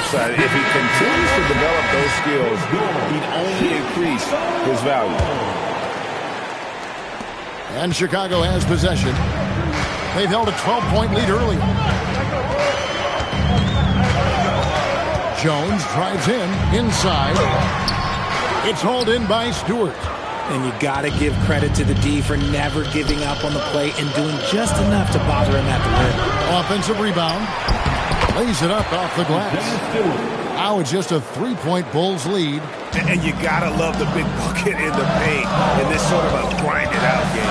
upside. If he continues to develop those skills, he'd only increase his value. And Chicago has possession. They've held a 12-point lead early. Jones drives in, inside. It's hauled in by Stewart. And you got to give credit to the D for never giving up on the play and doing just enough to bother him at the rim. Offensive rebound. Lays it up off the glass. Now it's just a 3-point Bulls lead. And you got to love the big bucket in the paint in this sort of a grind-it-out game.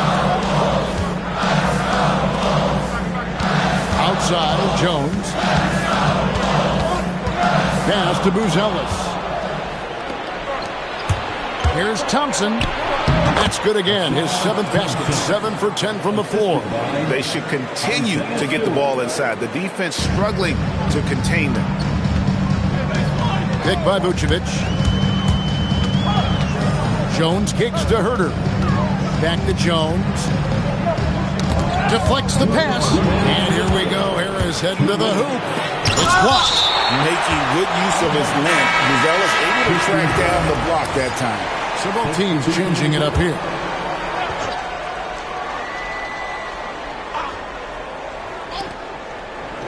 Outside, Jones. Pass to Buzelis. Here's Thompson. That's good again. His 7th basket. 7 for 10 from the floor. They should continue to get the ball inside. The defense struggling to contain them. Pick by Vucevic. Jones kicks to Herter. Back to Jones. Deflects the pass. And here we go. Harris heading to the hoop. It's blocked. Making good use of his length. Buzelis able to track down the block that time. So both teams changing it up here.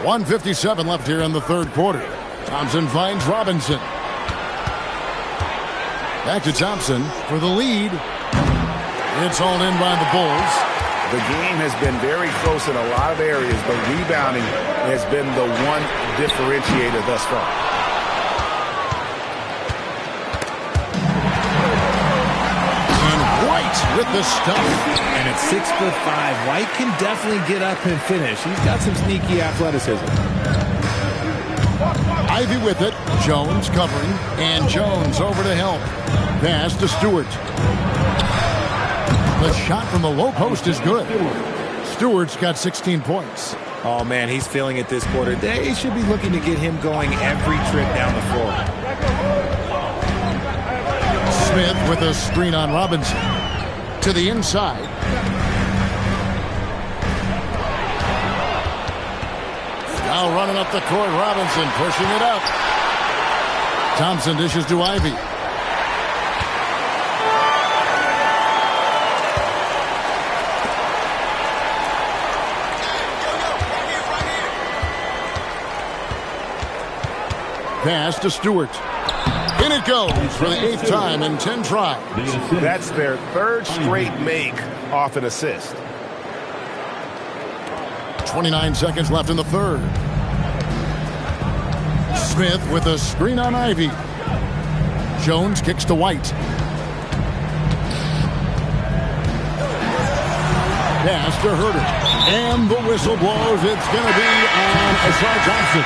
.157 left here in the third quarter. Thompson finds Robinson. Back to Thompson for the lead. It's all in by the Bulls. The game has been very close in a lot of areas, but rebounding has been the one differentiator thus far. With the stuff. And at 6'5", White can definitely get up and finish. He's got some sneaky athleticism. Ivy with it. Jones covering. And Jones over to help. Pass to Stewart. The shot from the low post is good. Stewart's got 16 points. Oh, man, he's feeling it this quarter. They should be looking to get him going every trip down the floor. Smith with a screen on Robinson. To the inside. Now running up the court, Robinson pushing it up. Thompson dishes to Ivy. Pass to Stewart. In it goes for the 8th time in 10 tries. That's their 3rd straight make off an assist. 29 seconds left in the third. Smith with a screen on Ivy. Jones kicks to White. Pass to Herter. And the whistle blows. It's going to be on Ausar Johnson.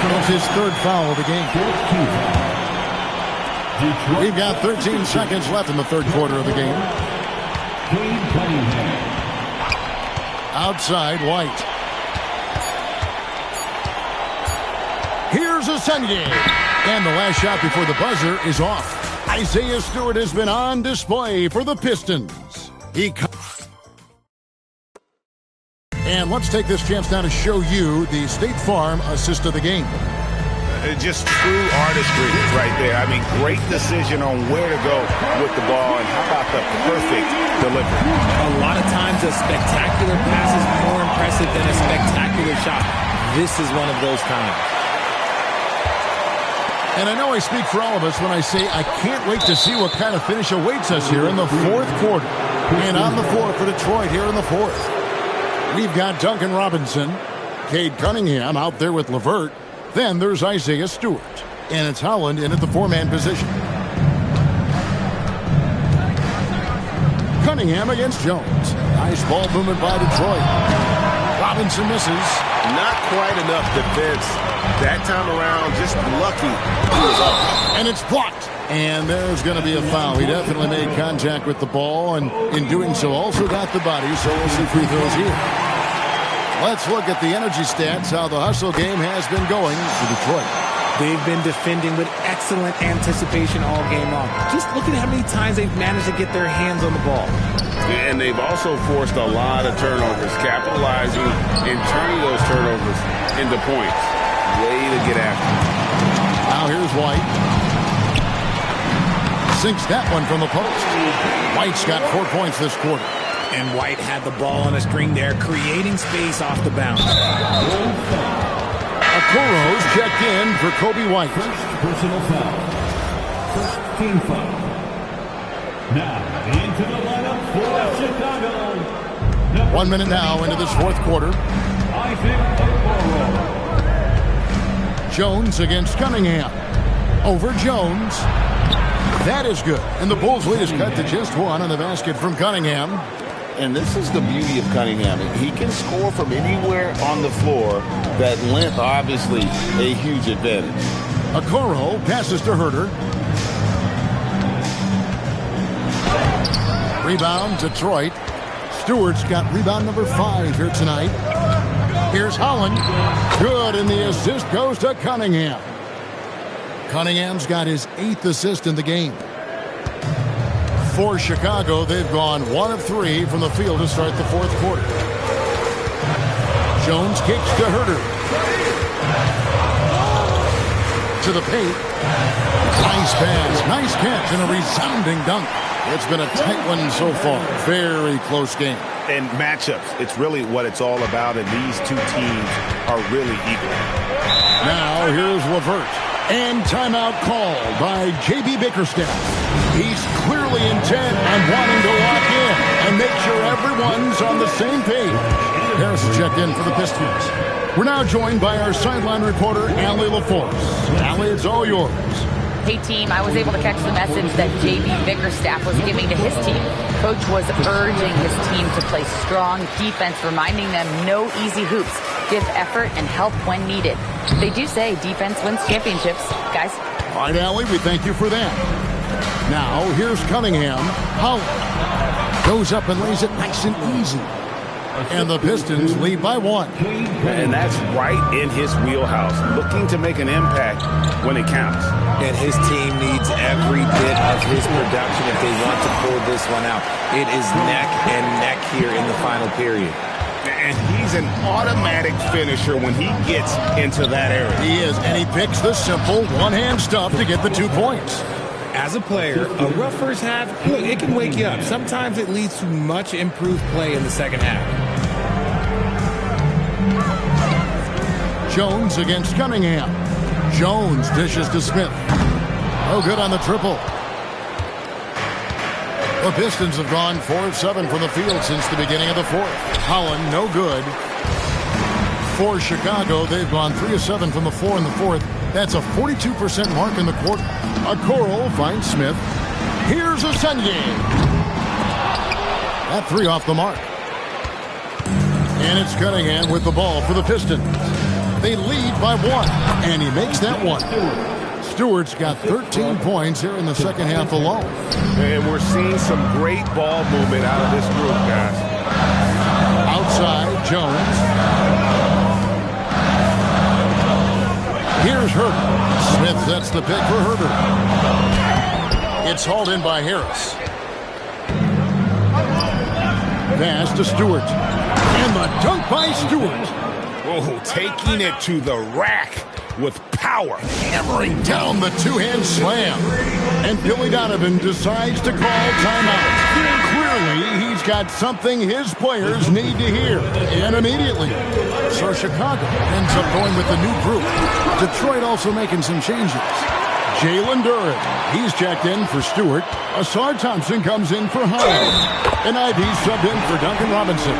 That's his 3rd foul of the game. We've got 13 seconds left in the third quarter of the game. Outside, White. Here's Ascendier. And the last shot before the buzzer is off. Isaiah Stewart has been on display for the Pistons. And let's take this chance now to show you the State Farm assist of the game. Just true artistry right there. I mean, great decision on where to go with the ball, and how about the perfect delivery? A lot of times a spectacular pass is more impressive than a spectacular shot. This is one of those times. And I know I speak for all of us when I say I can't wait to see what kind of finish awaits us here in the fourth quarter. And on the floor for Detroit here in the fourth. We've got Duncan Robinson, Cade Cunningham out there with LeVert. Then there's Isaiah Stewart. And it's Holland in at the 4-man position. Cunningham against Jones. Nice ball movement by Detroit. Robinson misses. Not quite enough defense that time around. Just lucky he was up. And it's blocked. And there's going to be a foul. He definitely made contact with the ball, and in doing so also got the body, so we'll see free throws here. Let's look at the energy stats, how the hustle game has been going for Detroit. They've been defending with excellent anticipation all game long. Just look at how many times they've managed to get their hands on the ball. And they've also forced a lot of turnovers, capitalizing and turning those turnovers into points. Way to get after it. Now here's White. Sinks that one from the post. White's got 4 points this quarter. And White had the ball on a string there, creating space off the bounce. Okoro's checked in for Kobe White. Personal foul. First team foul. Now into the lineup for Chicago. 1 minute now into this fourth quarter. Isaac Okoro. Jones against Cunningham. Over Jones. That is good. And the Bulls' lead is cut to just one on the basket from Cunningham. And this is the beauty of Cunningham. He can score from anywhere on the floor. That length, obviously, a huge advantage. Okoro passes to Herter. Rebound, Detroit. Stewart's got rebound number 5 here tonight. Here's Holland. Good, and the assist goes to Cunningham. Cunningham's got his 8th assist in the game. For Chicago, they've gone 1 of 3 from the field to start the fourth quarter. Jones kicks to Herter. To the paint. Nice pass, nice catch, and a resounding dunk. It's been a tight one so far. Very close game. And matchups, it's really what it's all about, and these two teams are really equal. Now, here's LeVert. And timeout called by J.B. Bickerstaff. He's clearly intent on wanting to lock in and make sure everyone's on the same page. Harris checked in for the Pistons. We're now joined by our sideline reporter, Allie LaForce. Allie, it's all yours. Hey, team, I was able to catch the message that J.B. Bickerstaff was giving to his team. Coach was urging his team to play strong defense, reminding them no easy hoops. Give effort and help when needed. They do say defense wins championships, guys. All right, Allie, we thank you for that. Now, here's Cunningham. Holland goes up and lays it nice and easy. And the Pistons lead by 1. And that's right in his wheelhouse, looking to make an impact when it counts. And his team needs every bit of his production if they want to pull this one out. It is neck and neck here in the final period. And he's an automatic finisher when he gets into that area. He is, and he picks the simple one-hand stuff to get the 2 points. As a player, a rough first half, look, it can wake you up. Sometimes it leads to much improved play in the second half. Jones against Cunningham. Jones dishes to Smith. No good on the triple. The Pistons have gone 4 of 7 from the field since the beginning of the fourth. Holland, no good. For Chicago, they've gone 3 of 7 from the floor in the fourth. That's a 42% mark in the quarter. Okoro finds Smith. Here's Ascenye. That 3 off the mark. And it's Cunningham with the ball for the Pistons. They lead by 1, and he makes that one. Stewart's got 13 points here in the second half alone. And we're seeing some great ball movement out of this group, guys. Outside, Jones. Here's Herter. Smith sets the pick for Herter. It's hauled in by Harris. Pass to Stewart. And the dunk by Stewart. Oh, taking it to the rack with power. Hammering down the two-hand slam. And Billy Donovan decides to call timeout. Clearly, he's got something his players need to hear. And immediately. So Chicago ends up going with the new group. Detroit also making some changes. Jalen Duren, he's checked in for Stewart. Asar Thompson comes in for Holland. And IB subbed in for Duncan Robinson.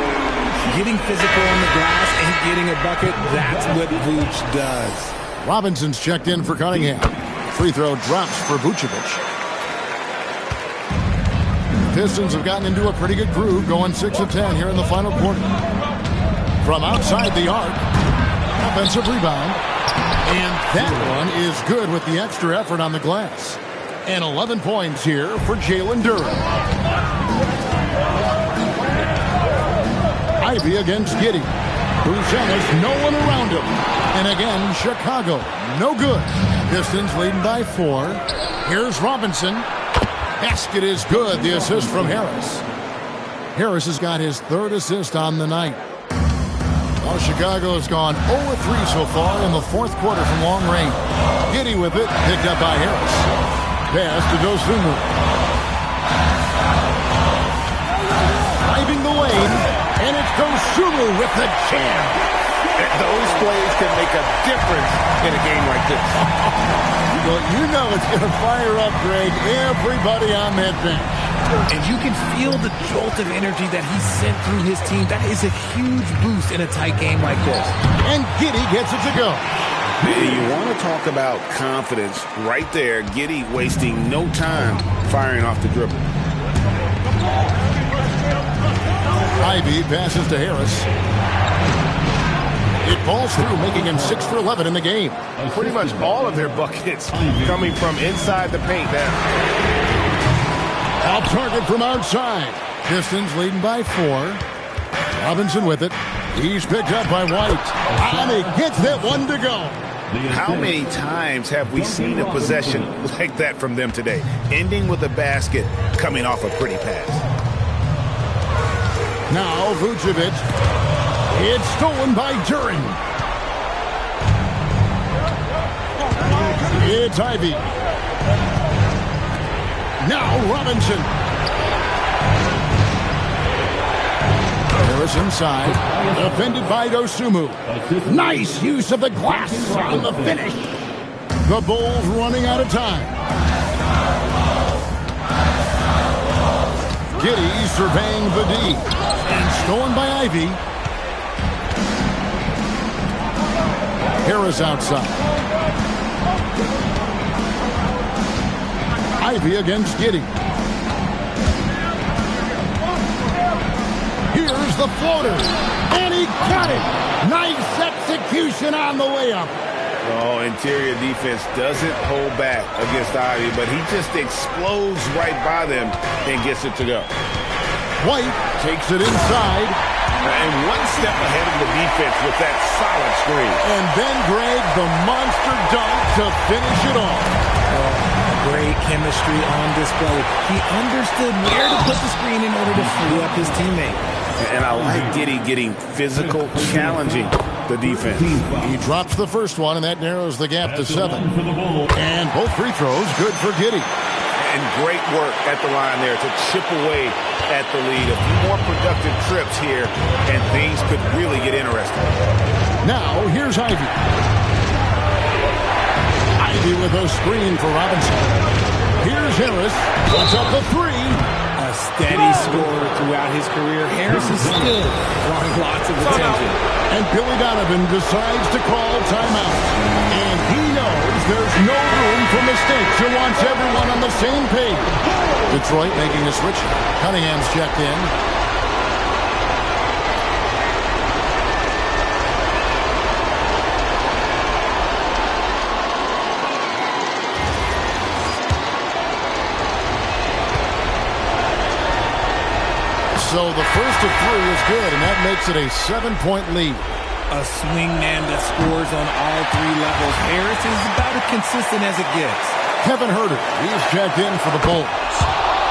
Getting physical on the glass and getting a bucket, that's what Vooch does. Robinson's checked in for Cunningham. Free throw drops for Vucevic. Pistons have gotten into a pretty good groove, going 6 of 10 here in the final quarter. From outside the arc, offensive rebound. And that one is good with the extra effort on the glass. And 11 points here for Jalen Duren. Ivy against Giddey. Buchanan, no one around him. And again, Chicago, no good. Pistons leading by 4. Here's Robinson. Basket is good. The assist from Harris. Harris has got his 3rd assist on the night. Well, Chicago has gone 0-3 so far in the fourth quarter from long range. Giddey with it, picked up by Harris. Pass to Dosunmu. Driving the lane, and it's Dosunmu with the jam. Those plays can make a difference in a game like this. Well, you know it's going to fire up, Greg, everybody on that bench. And you can feel the jolt of energy that he sent through his team. That is a huge boost in a tight game like this. And Giddey gets it to go. You want to talk about confidence right there. Giddey wasting no time firing off the dribble. Ivy passes to Harris. It falls through, making him 6 for 11 in the game. Pretty much all of their buckets coming from inside the paint now. Out target from outside. Pistons leading by 4. Robinson with it. He's picked up by White. And he gets that one to go. How many times have we seen a possession like that from them today? Ending with a basket, coming off a pretty pass. Now Vucevic. It's stolen by Duren. It's Ivy. Now Robinson. Harris inside. Defended by Dosunmu. Nice use of the glass on the finish. The Bulls running out of time. Giddey surveying the D. And stolen by Ivy. Harris outside. Ivy against Giddey. Here's the floater. And he got it. Nice execution on the layup. Oh, interior defense doesn't hold back against Ivy, but he just explodes right by them and gets it to go. White takes it inside. And one step ahead of the defense with that solid screen. And then Greg, the monster dunk to finish it off. Great chemistry on display. He understood where to put the screen in order to free up his teammate. And I like Giddey getting physical, challenging the defense. He drops the first one, and that narrows the gap to 7. And both free throws good for Giddey. And great work at the line there to chip away at the lead. A few more productive trips here, and things could really get interesting. Now, here's Ivy. Ivy with a screen for Robinson. Here's Harris. Puts up the 3. A steady scorer throughout his career. Harris is still drawing lots of attention. And Billy Donovan decides to call timeout. And he knows there's no room for mistakes. He wants everyone on the same page. Detroit making a switch. Cunningham's checked in. So the first of 3 is good, and that makes it a 7-point lead. A swingman that scores on all 3 levels. Harris is about as consistent as it gets. Kevin Huerter, he's checked in for the Bulls.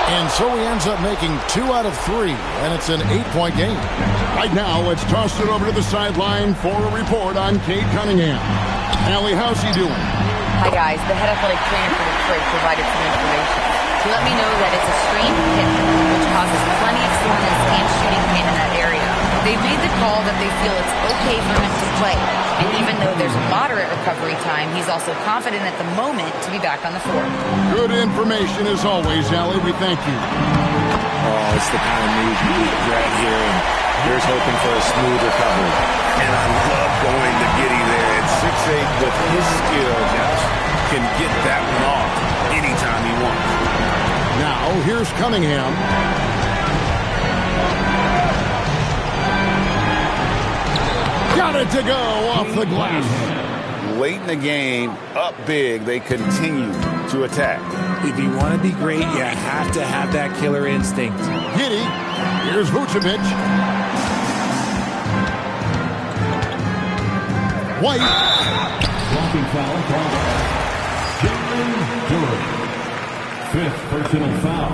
And so he ends up making 2 out of 3, and it's an 8-point game. Right now, let's toss it over to the sideline for a report on Cade Cunningham. Allie, how's he doing? Hi, guys. The head athletic trainer for Detroit provided some information. He let me know that it's a strained hip, which causes plenty of soreness and shooting pain in that area. They've made the call that they feel it's okay for him to play. And even though there's a moderate recovery time, he's also confident at the moment to be back on the floor. Good information as always, Allie. We thank you. Oh, it's the kind of news you get here, and here's hoping for a smooth recovery. And I love going to Giddey there at 6'8" with his skill. Josh can get that one off anytime he wants. Now, here's Cunningham. Got it to go off the glass. Late in the game, up big, they continue to attack. If you want to be great, you have to have that killer instinct. Giddey. Here's Vucevic. White. Blocking foul called Jalen Duren. 5th personal foul.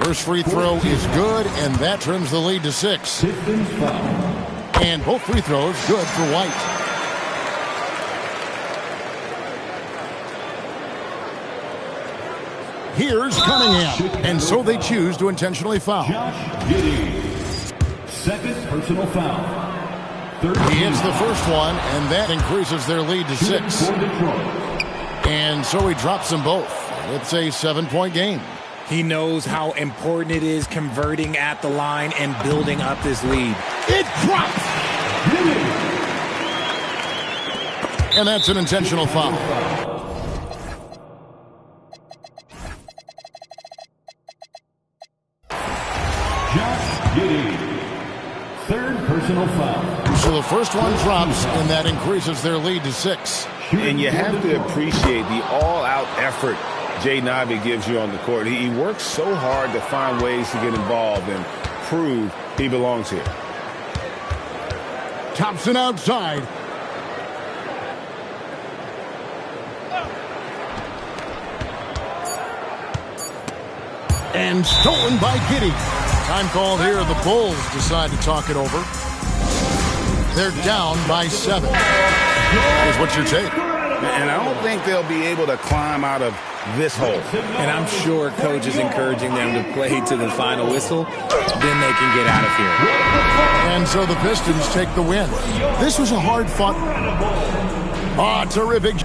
First free throw is good, and that trims the lead to 6. Pistons foul. And both free throws good for White. Here's Cunningham. And so they choose to intentionally foul. Josh Giddey. Second personal foul. He hits the first one, and that increases their lead to 6. And so he drops them both. It's a 7-point game. He knows how important it is converting at the line and building up this lead. It drops! And that's an intentional foul. Josh Giddey. Third personal foul. So the first one drops, and that increases their lead to 6. And you have to appreciate the all-out effort Jaden Ivey gives you on the court. He works so hard to find ways to get involved and prove he belongs here. Thompson outside. And stolen by Giddey. Time called here. The Bulls decide to talk it over. They're down by 7. Here's what's your take? And I don't think they'll be able to climb out of this hole. And I'm sure coach is encouraging them to play to the final whistle. Then they can get out of here. And so the Pistons take the win. This was a hard-fought. Terrific.